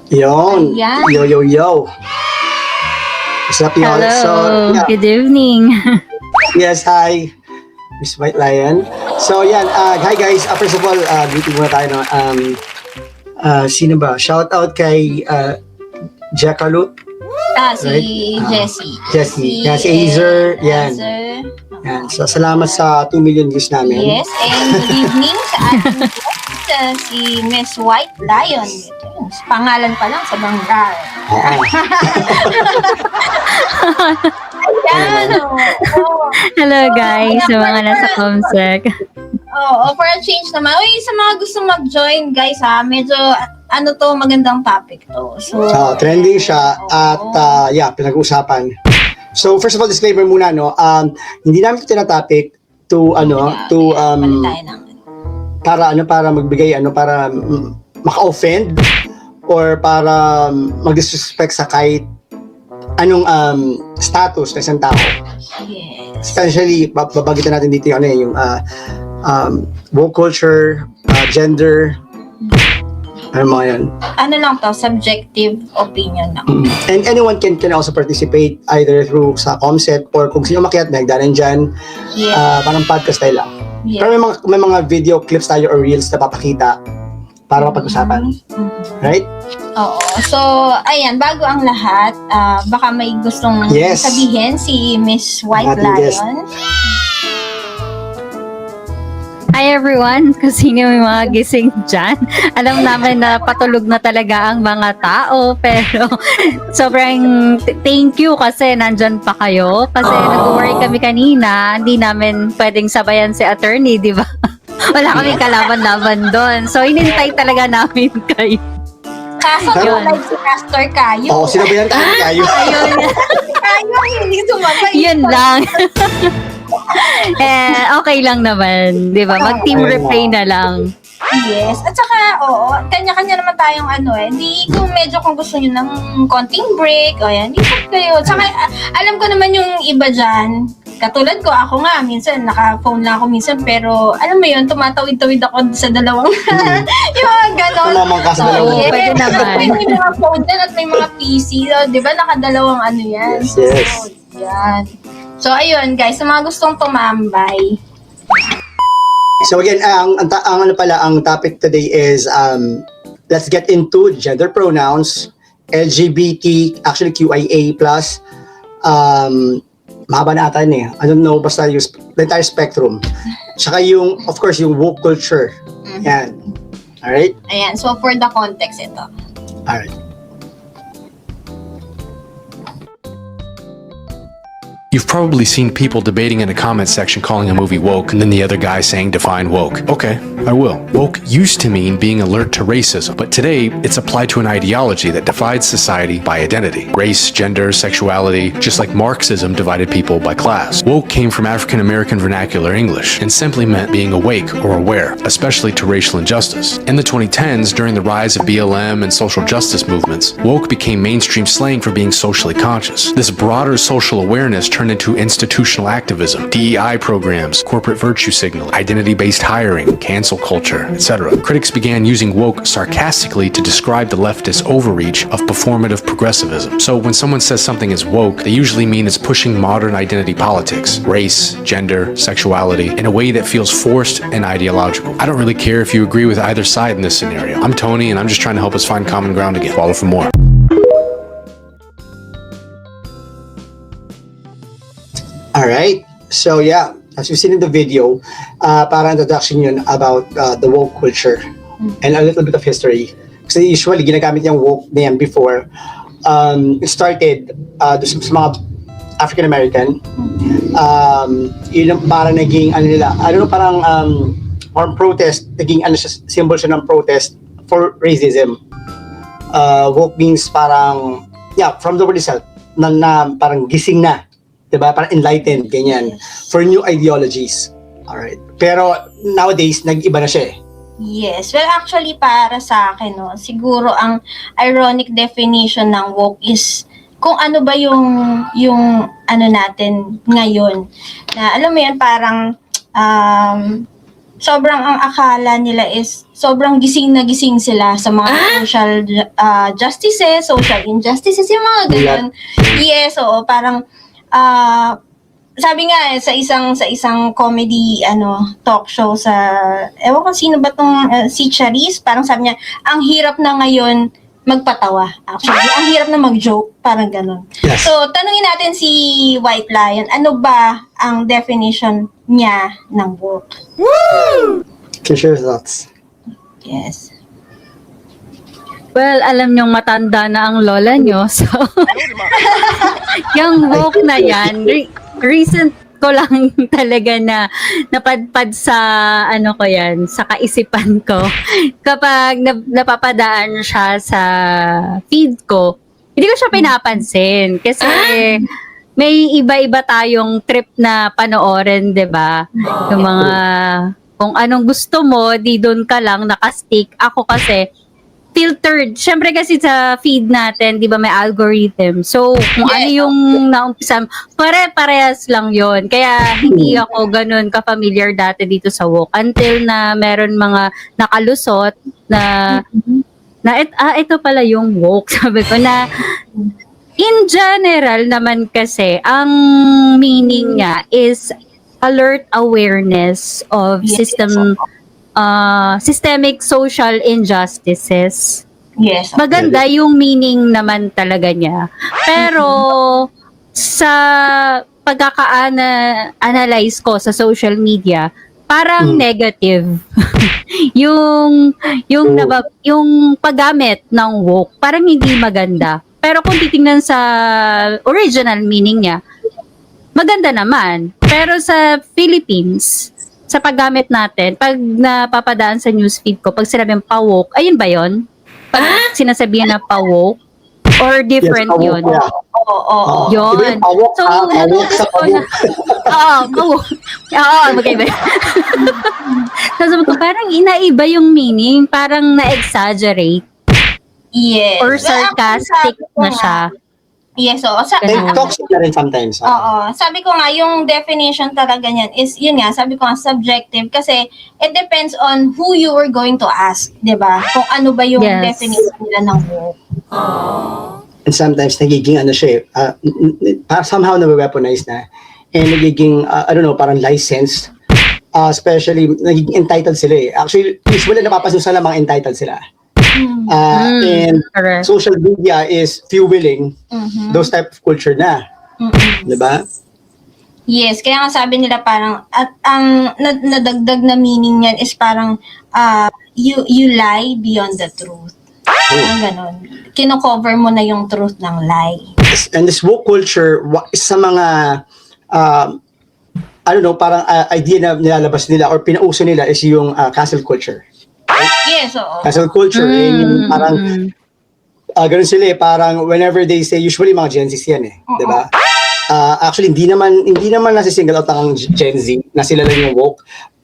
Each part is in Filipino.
Yon. Ayan. Yo, yo, yo. What's up, y'all? Hello, So, yeah. good evening. Yes, hi. Miss White Lion. So, yan. Hi, guys. First of all, greeting muna tayo. No? Sino ba? Shout out kay Jekalut. Si Right? Jessie. Jessie. Yan, si Azer. Yan. Azer. Yan. So, salamat sa 2 million views namin. Yes, and good evening sa ating guest, si Miss White Lion. Ito, pangalan pa lang sa banggar. Oo. Ayan, Hello guys, sa mga nasa Comsec. for a change naman. Uy, sa mga gusto mag-join, guys, medyo, magandang topic to. So, Trending siya at pinag-uusapan. So first of all, disclaimer muna, no. Hindi namin ito tinatopic to balik tayo ng para magbigay para maka-offend or para mag-disrespect sa kahit anong status ng isang tao. yes. Especially babagitan natin dito yung woke culture, gender, ano mga yan. Ano lang to, subjective opinion lang. And anyone can also participate either through sa Comset or kung sino makiat na nagdanan dyan, Yes. parang podcast tayo lang. Yes. Pero may mga video clips tayo or reels na papakita para mapag-usapan. Right? Oo. So, ayan, bago ang lahat, baka may gustong Yes. sabihin si Miss White Ating guest. Lion. Hi everyone, kung sino may mga gising dyan. Alam namin na patulog na talaga ang mga tao, pero sobrang thank you kasi nandyan pa kayo. Kasi nag-worry kami kanina, hindi namin pwedeng sabayan si attorney, di ba? Wala kaming kalaban-laban doon. So, inintay talaga namin kayo. Kaso, Pero- like si Pastor Kayo. Oo, sinabayan tayo. Ayun, Kayo, hindi sumabay. yun lang. Okay lang naman, di ba? Mag-team replay na lang. Yes. At saka, kanya-kanya naman tayong hindi kung gusto nyo ng konting break, hindi pa kayo. Saka, alam ko naman yung iba dyan, katulad ko, ako nga, minsan, naka-phone lang ako minsan, pero, alam mo yun, tumatawid-tawid ako sa dalawang, yung mga ganon. Tumamang ka sa dalawang. Oo, pwede naman. May mga phone dyan at may mga PC, di ba, nakadalawang yan. Yes, yes. So, yan. So, ayun, guys, sa mga gustong tumambay, So again, ang topic today is let's get into gender pronouns, LGBT, actually QIA+, mahaba na ata yun eh. I don't know, basta yung the entire spectrum. Tsaka yung, of course, yung woke culture. Yan. Alright? ayan, so for the context ito. Alright. You've probably seen people debating in the comment section calling a movie woke and then the other guy saying define woke. Okay, I will. Woke used to mean being alert to racism, but today it's applied to an ideology that divides society by identity. Race, gender, sexuality, just like Marxism divided people by class. Woke came from African American vernacular English and simply meant being awake or aware, especially to racial injustice. In the 2010s, during the rise of BLM and social justice movements, woke became mainstream slang for being socially conscious. This broader social awareness turned into institutional activism, DEI programs, corporate virtue signal, identity-based hiring, cancel culture, etc. Critics began using woke sarcastically to describe the leftist overreach of performative progressivism. So when someone says something is woke, they usually mean it's pushing modern identity politics, race, gender, sexuality, in a way that feels forced and ideological. I don't really care if you agree with either side in this scenario. I'm Tony, and I'm just trying to help us find common ground again. Follow for more. Alright. So yeah, as you've seen in the video, parang introduction yun about the woke culture and a little bit of history. Kasi usually, ginagamit yung woke na yan before. It started sa mga African American. Yun yung parang naging, parang protest, naging symbol siya ng protest for racism. Woke means parang, from the word itself, na parang gising na. Diba? Parang enlightened, ganyan. For new ideologies. Alright. Pero nowadays, nag-iba na siya eh. Yes. Well, actually, para sa akin, siguro ang ironic definition ng woke is kung ano ba yung natin ngayon. Na alam mo yan, parang sobrang ang akala nila is sobrang gising na gising sila sa mga social justices, social injustices, yung mga ganun. Yes, oo, parang sabi nga sa isang comedy talk show sa ewan ko sino ba tong si Charisse, parang sabi niya ang hirap na ngayon magpatawa. Actually, ang hirap na mag-joke, parang ganun. Yes. So, tanungin natin si White Lion, ano ba ang definition niya ng woke? Can you share your thoughts? Yes. Well, alam nyong matanda na ang lola nyo, so yung woke na yan, recent ko lang talaga na napadpad sa ko yan, sa kaisipan ko. Kapag napapadaan siya sa feed ko, hindi ko siya pinapansin kasi may iba-iba tayong trip na panoorin, 'di ba? Yung mga kung anong gusto mo, di doon ka lang nakastick. Ako kasi filtered. Syempre kasi sa feed natin, di ba may algorithm. So, kung ano yung naumpisa, pare-parehas lang yon. Kaya hindi ako ganun ka-familiar dati dito sa woke. Until na meron mga nakalusot na ito pala yung woke. Sabi ko na, in general naman kasi, ang meaning niya is alert awareness of systemic social injustices. Yes. Maganda yung meaning naman talaga niya. Pero sa pagkaka-analyze ko sa social media, parang negative. yung paggamit ng woke, parang hindi maganda. Pero kung titingnan sa original meaning niya, maganda naman. Pero sa Philippines, sa paggamit natin, pag napapadaan sa newsfeed ko, pag sinabing pa-woke, ayun ba yun? Pag sinasabihan na pa-woke? Or different Yes, yun? yeah. Oo. Yun. Iba yung pawok, So, pawok na-notice sa ko na, pa-woke. Oo, magkaiba. So, sabi ko, parang inaiba yung meaning, parang na-exaggerate, Yes. or Well, sarcastic actually, sabi ko na nga- siya. Yes, oo. And toxic na rin sometimes. Oo. Sabi ko nga, yung definition talaga niyan is, yun nga, sabi ko nga, subjective kasi it depends on who you were going to ask, di ba? Kung ano ba yung Yes. definition nila ng woke. And sometimes nagiging siya somehow na-weaponize na. And nagiging, parang licensed. Especially, nagiging entitled sila eh. Actually, usually napapasun sa mga entitled sila. And Correct. social media is fueling those type of culture na. Diba? Yes, kaya nga sabi nila parang, at ang nadagdag na meaning niyan is parang, you lie beyond the truth. Parang ganun. Kino-cover mo na yung truth ng lie. And this woke culture, isa sa mga, parang idea na nilalabas nila or pinauso nila is yung cancel culture. Yes, oo. Cancel culture, yung parang, ganun sila eh, parang whenever they say, usually mga Gen Z yan eh, di ba? Actually, hindi naman nasi-single out ang Gen Z na sila lang yung woke.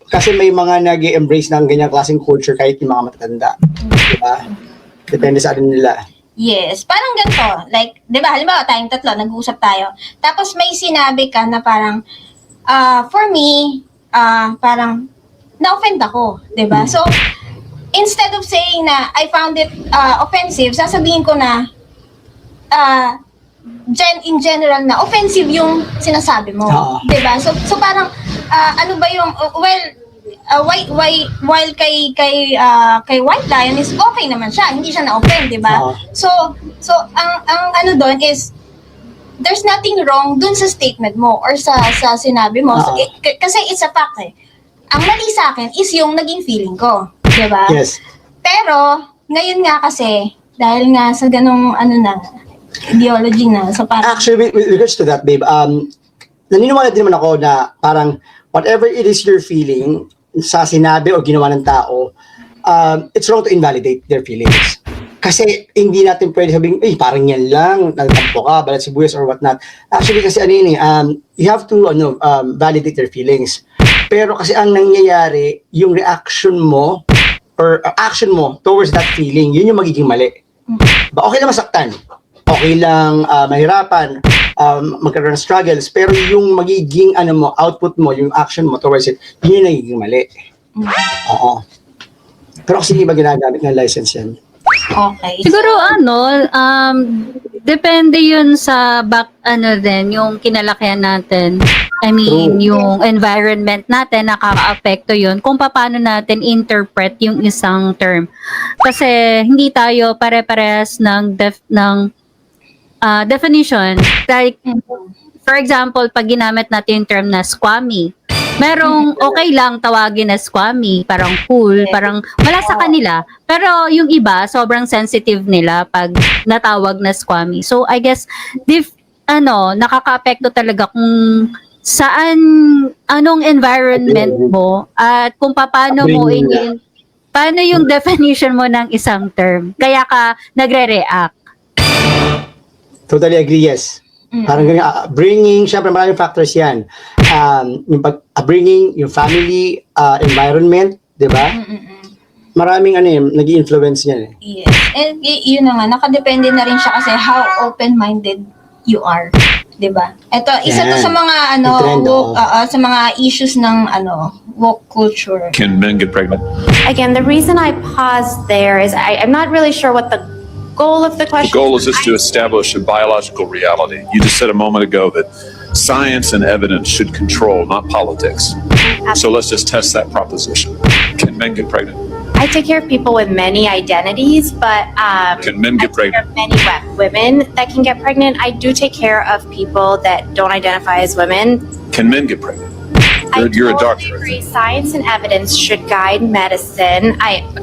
Kasi may mga nag-embrace ng ganyang klaseng culture kahit yung mga matatanda. Di ba? Depende sa ano nila. Yes, parang ganito. Like, di ba, halimbawa tayong tatlo, nag-uusap tayo. Tapos may sinabi ka na parang, for me, parang, na-offend ako. Di ba? So, instead of saying na I found it offensive, sasabihin ko na in general na offensive yung sinasabi mo. 'Di ba? So parang ano ba yung while kay White Lion is okay naman siya, hindi siya na-offend, 'di ba? So ang ano doon is there's nothing wrong dun sa statement mo or sa sinabi mo. So, kasi it's a fact eh. Ang mali sa akin is yung naging feeling ko. Diba? Yes. Pero, ngayon nga kasi, dahil nga sa ganong, ideology na, so parang, Actually, with regards to that, babe, naniniwala din naman ako na parang whatever it is you're feeling sa sinabi o ginawa ng tao, it's wrong to invalidate their feelings. Kasi hindi natin pwede sabihin, parang yan lang, nagtampo ka, balat sibuyas or whatnot. Actually, kasi you have to validate their feelings. Pero kasi ang nangyayari, yung reaction mo or action mo towards that feeling, yun yung magiging mali. Okay lang masaktan. Okay lang mahirapan, magkaroon ng struggles, pero yung magiging output mo, yung action mo towards it, yun yung nagiging mali. Oo. Pero kasi hindi ba ginagamit ng license yan? Okay. Siguro depende yun sa din, yung kinalakihan natin. I mean, True. yung environment natin, nakaka-apekto yun kung paano natin interpret yung isang term. Kasi hindi tayo pare-parehas ng definition. Like, for example, pag ginamit natin yung term na squammy, merong okay lang tawagin na squammy, parang cool, parang wala sa kanila. Pero yung iba, sobrang sensitive nila pag natawag na squammy. So, I guess, nakaka-apekto talaga kung saan, anong environment mo, at kung paano mo paano yung definition mo ng isang term. Kaya ka nagre-react. Totally agree, yes. Parang ganyan, bringing, syempre maraming factors yan. Yung bringing, yung family, environment, di ba? Maraming nag-i-influence yan. Yes. And yun na nga, nakadepende na rin siya kasi how open-minded you are. 'Di ba? Ito, isa to Yan. sa mga Trend, woke, sa mga issues ng woke culture. Can men get pregnant? Again, the reason I paused there is I'm not really sure what the goal of the The question goal is just to establish a biological reality. You just said a moment ago that science and evidence should control, not politics. So let's just test that proposition. Can men get pregnant? I take care of people with many identities, but Can men get I take care pregnant? of many women that can get pregnant. I do take care of people that don't identify as women. Can men get pregnant? You're a totally doctor. agree. Science and evidence should guide medicine.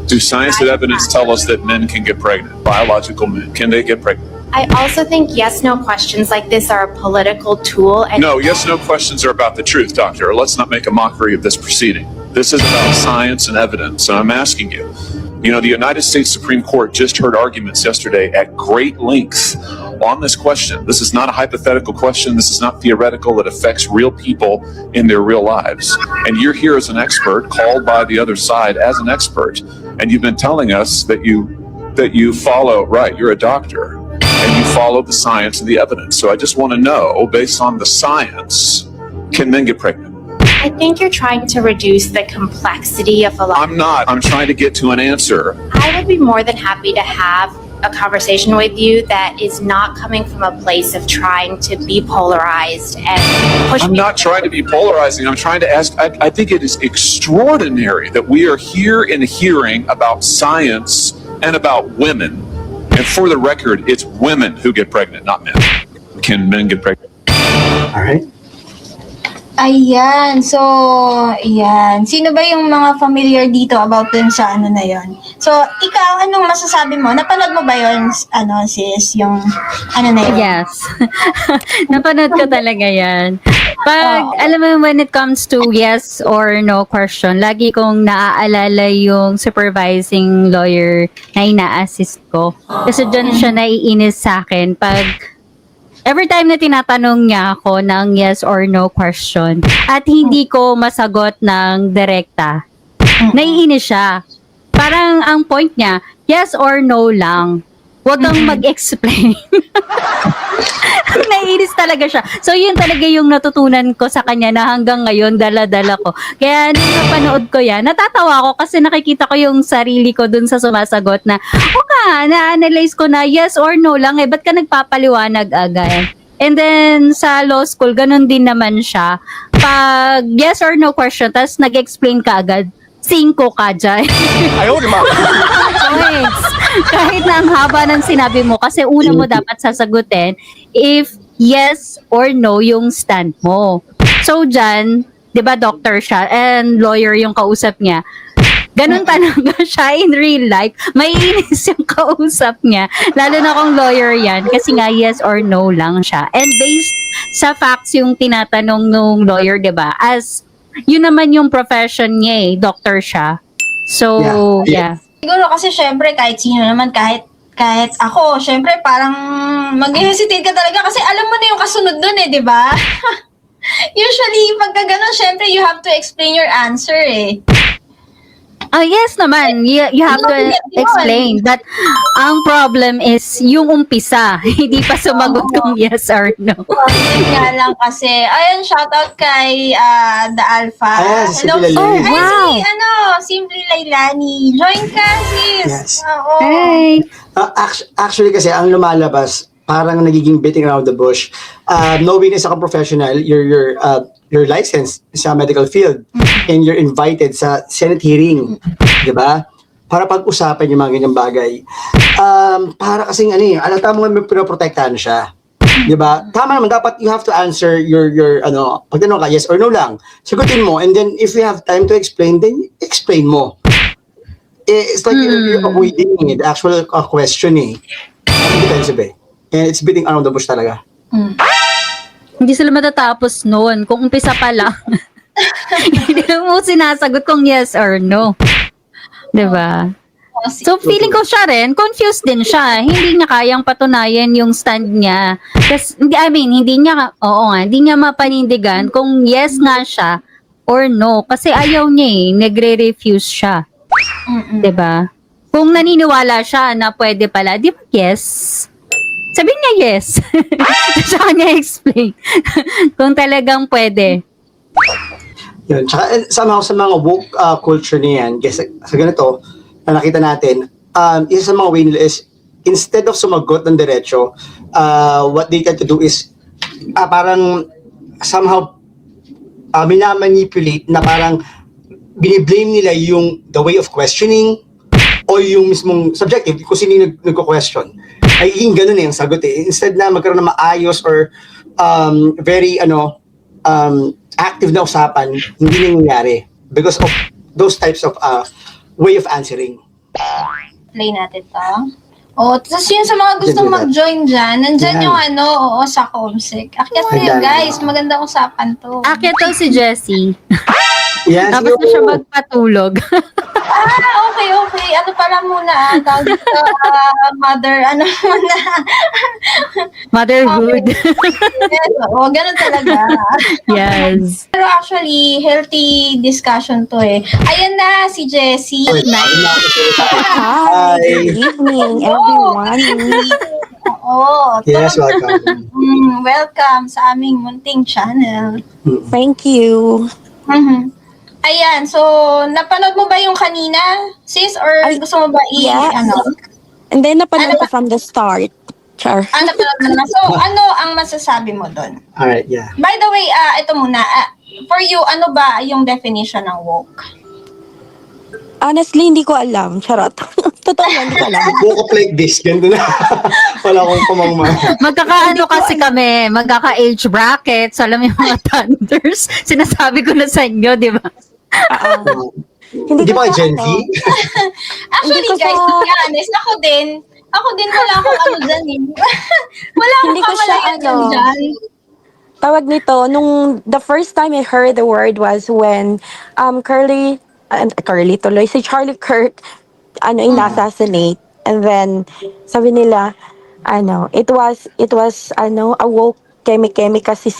Do science and evidence tell us that men can get pregnant? Biological men, can they get pregnant? I also think yes/no questions like this are a political tool. And No, yes, no questions are about the truth, doctor. Let's not make a mockery of this proceeding. This is about science and evidence, and I'm asking you. You know, the United States Supreme Court just heard arguments yesterday at great length on this question. This is not a hypothetical question. This is not theoretical. It affects real people in their real lives. And you're here as an expert, called by the other side as an expert, and you've been telling us that you follow, right, you're a doctor, and you follow the science and the evidence. So I just want to know, based on the science, can men get pregnant? I think you're trying to reduce the complexity of a lot. I'm not. I'm trying to get to an answer. I would be more than happy to have a conversation with you that is not coming from a place of trying to be polarized and push I'm me. not trying to be polarizing. I'm trying to ask. I think it is extraordinary that we are here in a hearing about science and about women. And for the record, it's women who get pregnant, not men. Can men get pregnant? Alright? Ayan. So, ayan. Sino ba yung mga familiar dito about dun sa na yon? So, ikaw, anong masasabi mo? Napanood mo ba yun, sis? Yung na yun? Yes. Napanood ko talaga yan. Pag, alam mo, when it comes to yes or no question, lagi kong naaalala yung supervising lawyer na ina-assist ko. Kasi dyan siya naiinis sa akin pag every time na tinatanong niya ako ng yes or no question at hindi ko masagot ng direkta, naiinis siya. Parang ang point niya, yes or no lang. Huwag kang mag-explain. Naiinis talaga siya. So, yun talaga yung natutunan ko sa kanya na hanggang ngayon, dala-dala ko. Kaya, nung napanood ko yan, natatawa ko kasi nakikita ko yung sarili ko dun sa sumasagot na, na-analyze ko na yes or no lang, ba't ka nagpapaliwanag agad? And then, sa law school, ganun din naman siya. Pag yes or no question, tapos nag-explain ka agad, 5 ka dyan. Points. Kahit na ang haba ng sinabi mo, kasi una mo dapat sasagutin if yes or no yung stand mo. So dyan, di ba doctor siya and lawyer yung kausap niya, ganun talaga siya in real life. May inis yung kausap niya. Lalo na kung lawyer yan. Kasi nga yes or no lang siya. And based sa facts yung tinatanong nung lawyer, di ba? As yun naman yung profession niya doctor siya. So, yeah. Siguro kasi syempre kahit sino naman, kahit ako, syempre parang mag-hesitate ka talaga kasi alam mo na yung kasunod dun di ba? Usually, pagka ganun, syempre you have to explain your answer Yes naman. You have to explain. But ang problem is yung umpisa. Hindi pa sumagot kung yes or no. Yun nga lang kasi. Ayun, shoutout kay The Alpha. Ayan, si Hello, Lailani. Oh, Ay, wow. Simply Lailani. Join ka, sis. Yes. Oo. Hey. Actually kasi ang lumalabas parang nagiging beating around the bush. Knowing as a professional, you're licensed sa medical field and you're invited sa Senate hearing, 'di ba? Para pag-usapan yung mga ganyang bagay. Para kasing alata mo may pinoprotektahan siya. 'Di ba? Tama naman, dapat you have to answer your pag tanong ka yes or no lang. Sagutin mo, and then if you have time to explain, then explain mo. It's like you're avoiding the actual question eh. Defensive eh. And it's beating around the bush talaga. Hindi sila matatapos noon. Kung umpisa pa lang. Hindi mo sinasagot kung yes or no. 'Di ba? So, feeling ko siya rin, confused din siya. Hindi niya kayang patunayan yung stand niya. Kasi, hindi niya mapanindigan kung yes nga siya or no. Kasi ayaw niya nagre-refuse siya. Diba? Kung naniniwala siya na pwede pala, di ba yes? Sabihin niya yes. Siya niya explain. Kung talagang pwede. Yun. Tsaka somehow sa mga woke culture niyan, guess sa ganito, na nakita natin, isa sa mga way nila is, instead of sumagot ng diretso, what they tend to do is, parang somehow, minamanipulate na parang biniblame nila yung the way of questioning o yung mismong subjective kung sino yung nagko-question. Ay yung ganun ang sagot eh. Instead na magkaroon ng maayos or very active na usapan, hindi nangyayari because of those types of way of answering. Play natin to. Tapos yun sa mga gustong mag-join dyan, nandyan Yan. yung sa Comsec. Akyat na yun, guys. Magandang usapan to. Akyat daw si Jessie. Yes, Tapos na siya magpatulog. Okay. Ano pala muna, tawag dito, mother, muna. Motherhood. Yes, ganun talaga. Yes. Pero actually, healthy discussion to eh. Ayan na, si Jessie. Hi, good evening, everyone. Yes, welcome. Welcome sa aming munting channel. Thank you. Mhm. Ayan, so, napanood mo ba yung kanina, sis? Or Ay, gusto mo ba yes. And then napanood ko from the start. Char. napanood mo na. So, ano ang masasabi mo doon? Alright, yeah. By the way, ito muna. For you, ano ba yung definition ng woke? Honestly, hindi ko alam. Charot. Totoo yan, hindi ko alam. Woke up like this, ganito na. Wala akong pamangma. Magkakaano kasi kami, magkaka-age bracket. So, alam mo yung mga thunders. Sinasabi ko na sa inyo, di ba? Hindi ko ba siya, Gen Z? Actually, Hindi ko guys, siya- to be honest, ako din wala akong dyan eh. Wala akong Hindi ko siya, kamalayan dyan. Tawag nito, nung the first time I heard the word was when Curly tuloy, si Charlie Kirk, in-assassinate. And then, sabi nila, it was, a woke kemi-kemi kasi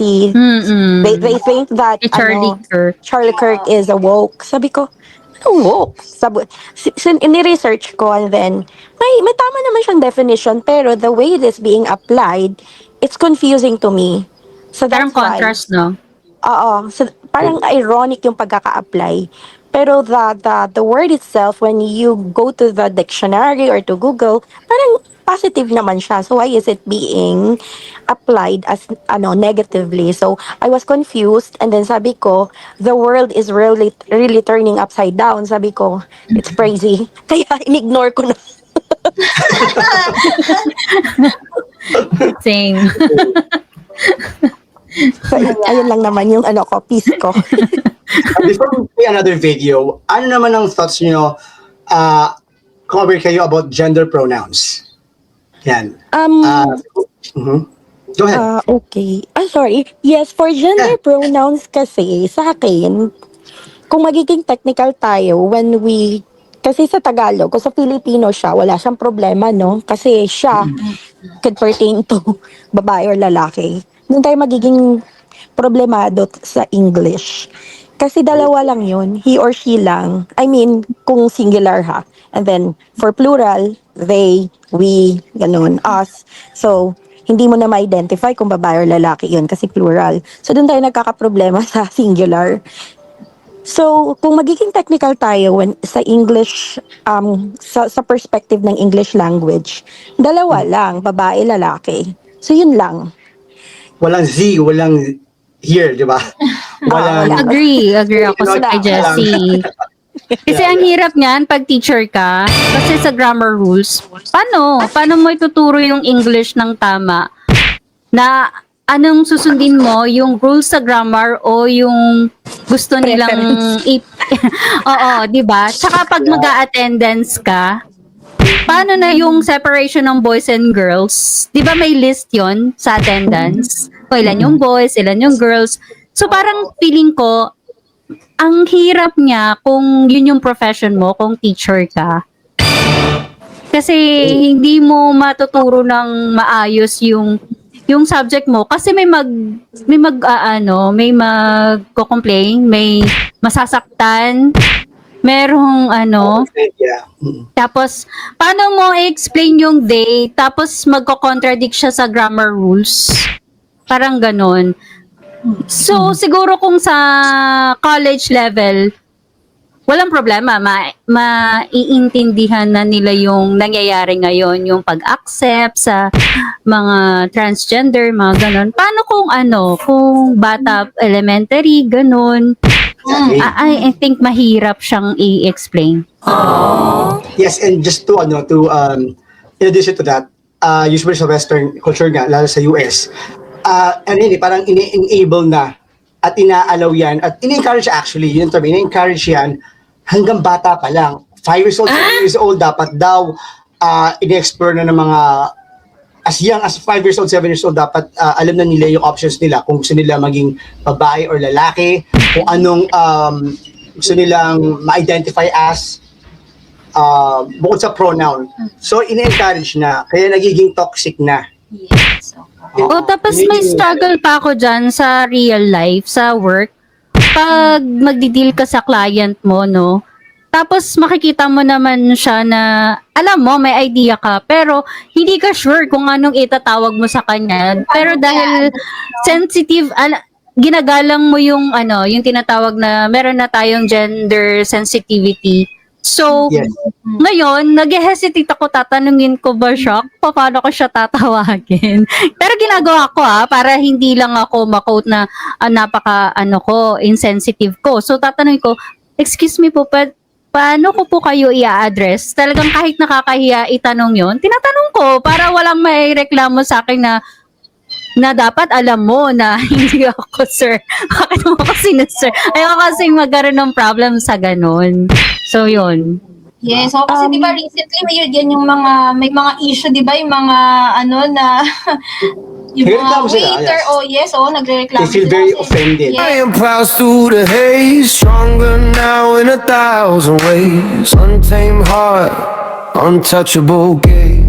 they think that, Si Charlie Kirk. Charlie Kirk is a woke. Sabi ko, woke? Ini-research ko and then, may tama naman siyang definition, pero the way it is being applied, it's confusing to me. So Parang that's why. contrast, no? Oo. So, parang ironic yung pagkaka-apply. Pero the word itself, when you go to the dictionary or to Google, parang positive naman siya. So why is it being applied as negatively? So I was confused and then sabi ko, the world is really turning upside down. Sabi ko, it's crazy. Kaya in-ignore ko na. Same. So, ayun lang naman yung piece ko. Before we play another video, ano naman ang thoughts nyo kung aware kayo about gender pronouns? Yan. Go ahead. Okay. Sorry. Yes, for gender pronouns kasi, sa akin, kung magiging technical tayo, kasi sa Tagalog, kung sa Filipino siya, wala siyang problema, no? Kasi siya could pertain to babae or lalaki. Doon tayo magiging problemado sa English. Kasi dalawa lang yun. He or she lang. I mean, kung singular ha. And then, for plural, they, we, ganun, us. So, hindi mo na ma-identify kung babae or lalaki yun kasi plural. So, doon tayo nagkakaproblema sa singular. So, kung magiging technical tayo sa English, sa perspective ng English language, dalawa lang, babae, lalaki. So, yun lang. Walang Z, walang here, di ba? wala. Agree ako sa kay Wala. Jessie. Kasi ang hirap niyan pag teacher ka, kasi sa grammar rules, paano mo ituturo yung English ng tama? Na anong susundin mo, yung rules sa grammar o yung gusto nilang Oo, 'di ba? Tsaka pag mag-a-attendance ka, paano na yung separation ng boys and girls? 'Di ba may list 'yon sa attendance? O ilan yung boys, ilan yung girls. So parang feeling ko ang hirap niya kung yun yung profession mo, kung teacher ka. Kasi hindi mo matuturo ng maayos yung subject mo kasi may magko-complain, may masasaktan, merong Yeah. tapos paano mo i-explain yung they tapos magko-contradict siya sa grammar rules. Parang ganon. So, siguro kung sa college level, walang problema. Maiintindihan na nila yung nangyayari ngayon, yung pag-accept sa mga transgender, mga ganon. Paano kung bata, elementary, ganon? I think mahirap siyang i-explain. Yes, and just to in addition to that, usually sa Western culture nga, lalo sa US, parang ini-enable na at ina-allow yan at in-encourage actually, yun term, in-encourage yan hanggang bata pa lang. 5 years old, 7 years old, dapat daw in-explore na ng mga as young as 5 years old, 7 years old, dapat alam na nila yung options nila kung gusto nila maging babae or lalaki, kung anong gusto nilang ma-identify as bukod sa pronoun. So, in-encourage na, kaya nagiging toxic na. Yes. Tapos may struggle pa ako dyan sa real life, sa work. Pag magdi-deal ka sa client mo, no? Tapos makikita mo naman siya na, alam mo, may idea ka, pero hindi ka sure kung anong itatawag mo sa kanya. Pero dahil sensitive, ginagalang mo yung, yung tinatawag na, meron na tayong gender sensitivity. So, Yes. ngayon, nag-hesitate ako, tatanungin ko ba siya? Paano ko siya tatawagin? Pero ginagawa ko para hindi lang ako ma-quote na insensitive ko. So, tatanungin ko, excuse me po, paano ko po kayo i-address? Talagang kahit nakakahiya itanong yon, tinatanong ko para walang may reklamo sa akin na dapat alam mo na hindi ako sir. Bakit mo ako sinusir? Ayaw kasi magkaroon ng problem sa ganun. So, yun. Yes, kasi di ba recently may mga issue, di ba, yung mga na yung mga Nagreklamo sila, waiter, yes. nagrereklamo They feel sila very kasi- offended. Yes. I am proud through the haze, stronger now in 1,000 ways. Untamed heart, untouchable gaze.